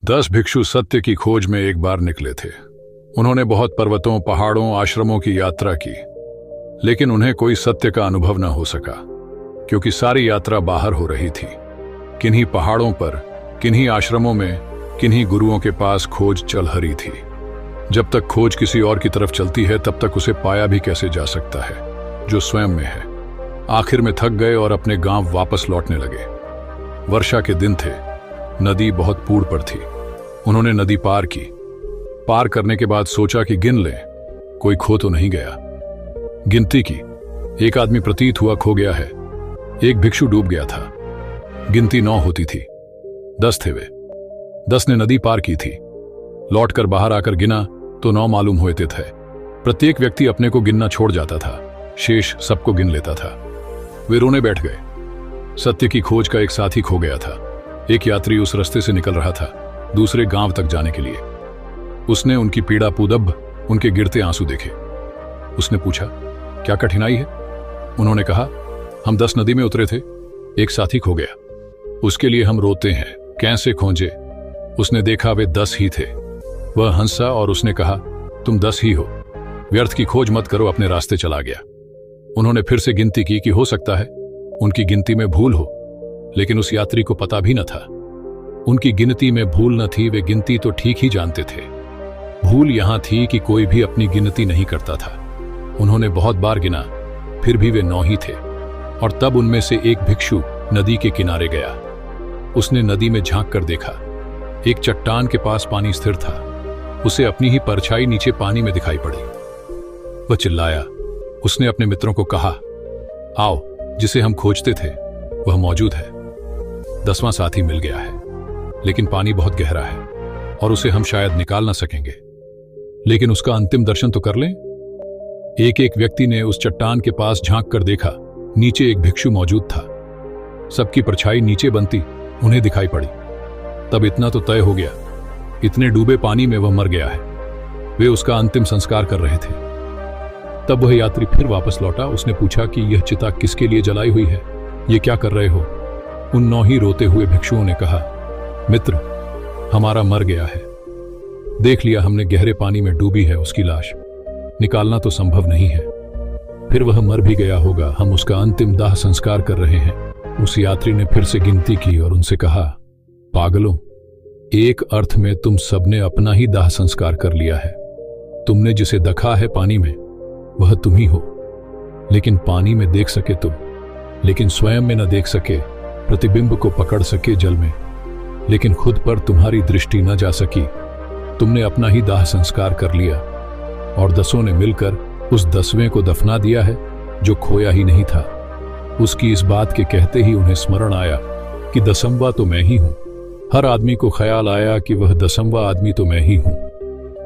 10 भिक्षु सत्य की खोज में एक बार निकले थे। उन्होंने बहुत पर्वतों, पहाड़ों, आश्रमों की यात्रा की, लेकिन उन्हें कोई सत्य का अनुभव न हो सका, क्योंकि सारी यात्रा बाहर हो रही थी। किन्हीं पहाड़ों पर, किन्हीं आश्रमों में, किन्हीं गुरुओं के पास खोज चल रही थी। जब तक खोज किसी और की तरफ चलती है, तब तक उसे पाया भी कैसे जा सकता है जो स्वयं में है। आखिर में थक गए और अपने गांव वापस लौटने लगे। वर्षा के दिन थे। नदी बहुत पूर्ण पर थी। उन्होंने नदी पार की। पार करने के बाद सोचा कि गिन लें, कोई खो तो नहीं गया। गिनती की। एक आदमी प्रतीत हुआ खो गया है। एक भिक्षु डूब गया था। गिनती 9 होती थी। 10 थे वे। 10 ने नदी पार की थी। लौटकर बाहर आकर गिना तो 9 मालूम होते थे। प्रत्येक व्यक्ति अपने को गिनना छोड़ जाता था, शेष सबको गिन लेता था। वे रोने बैठ गए। सत्य की खोज का एक साथी खो गया था। एक यात्री उस रास्ते से निकल रहा था, दूसरे गांव तक जाने के लिए। उसने उनकी पीड़ा पुदब, उनके गिरते आंसू देखे। उसने पूछा, क्या कठिनाई है? उन्होंने कहा, हम 10 नदी में उतरे थे, एक साथी खो गया। उसके लिए हम रोते हैं, कैसे खोजे? उसने देखा वे 10 ही थे। वह हंसा और उसने कहा, तुम 10 ही हो, व्यर्थ की खोज मत करो, अपने रास्ते चला गया। उन्होंने फिर से गिनती की कि हो सकता है उनकी गिनती में भूल हो, लेकिन उस यात्री को पता भी न था। उनकी गिनती में भूल न थी, वे गिनती तो ठीक ही जानते थे। भूल यहां थी कि कोई भी अपनी गिनती नहीं करता था। उन्होंने बहुत बार गिना, फिर भी वे 9 ही थे। और तब उनमें से एक भिक्षु नदी के किनारे गया। उसने नदी में झांक कर देखा। एक चट्टान के पास पानी स्थिर था। उसे अपनी ही परछाई नीचे पानी में दिखाई पड़ी। वह चिल्लाया। उसने अपने मित्रों को कहा, आओ, जिसे हम खोजते थे वह मौजूद है। 10वां साथी मिल गया है, लेकिन पानी बहुत गहरा है और उसे हम शायद निकाल ना सकेंगे। लेकिन उसका अंतिम दर्शन तो कर लें। एक एक व्यक्ति ने उस चट्टान के पास झांक कर देखा। नीचे एक भिक्षु मौजूद था। सबकी परछाई नीचे बनती उन्हें दिखाई पड़ी। तब इतना तो तय हो गया, इतने डूबे पानी में वह मर गया है। वे उसका अंतिम संस्कार कर रहे थे। तब वह यात्री फिर वापस लौटा। उसने पूछा कि यह चिता किसके लिए जलाई हुई है, ये क्या कर रहे हो? उन 9 ही रोते हुए भिक्षुओं ने कहा, मित्र, हमारा मर गया है। देख लिया हमने, गहरे पानी में डूबी है उसकी लाश, निकालना तो संभव नहीं है। फिर वह मर भी गया होगा, हम उसका अंतिम दाह संस्कार कर रहे हैं। उस यात्री ने फिर से गिनती की और उनसे कहा, पागलों, एक अर्थ में तुम सबने अपना ही दाह संस्कार कर लिया है। तुमने जिसे दखा है पानी में, वह तुम ही हो। लेकिन पानी में देख सके तुम, लेकिन स्वयं में न देख सके, प्रतिबिंब को पकड़ सके जल में, लेकिन खुद पर तुम्हारी दृष्टि न जा सकी। तुमने अपना ही दाह संस्कार कर लिया और 10 ने मिलकर उस 10वें को दफना दिया है जो खोया ही नहीं था। उसकी इस बात के कहते ही उन्हें स्मरण आया कि 10वां तो मैं ही हूं। हर आदमी को ख्याल आया कि वह 10वां आदमी तो मैं ही हूं।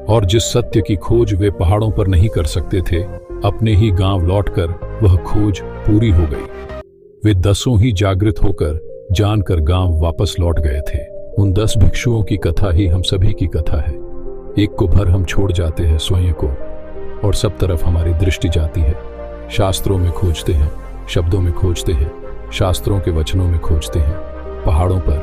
और जिस सत्य की खोज वे पहाड़ों पर नहीं कर सकते थे, अपने ही गांव लौटकर वह खोज पूरी हो गई। वे 10 ही जागृत होकर जानकर गांव वापस लौट गए थे। उन 10 भिक्षुओं की कथा ही हम सभी की कथा है। एक को भर हम छोड़ जाते हैं स्वयं को, और सब तरफ हमारी दृष्टि जाती है। शास्त्रों में खोजते हैं, शब्दों में खोजते हैं, शास्त्रों के वचनों में खोजते हैं, पहाड़ों पर,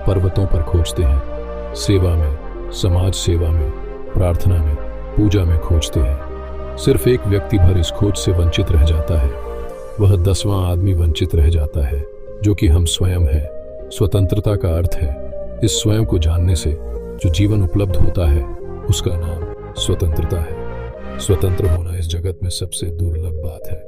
पर्वतों पर खोजते हैं, सेवा में, समाज सेवा में, प्रार्थना में, पूजा में खोजते हैं। सिर्फ एक व्यक्ति भर इस खोज से वंचित रह जाता है। वह 10वां आदमी वंचित रह जाता है, जो कि हम स्वयं हैं। स्वतंत्रता का अर्थ है इस स्वयं को जानने से जो जीवन उपलब्ध होता है, उसका नाम स्वतंत्रता है। स्वतंत्र होना इस जगत में सबसे दुर्लभ बात है।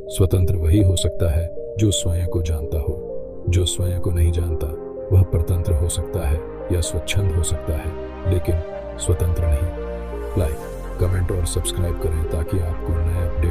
स्वतंत्र वही हो सकता है जो स्वयं को जानता हो। जो स्वयं को नहीं जानता वह परतंत्र हो सकता है या स्वच्छंद हो सकता है, लेकिन स्वतंत्र नहीं। लाइक, कमेंट और सब्सक्राइब करें ताकि आपको नए अपडेट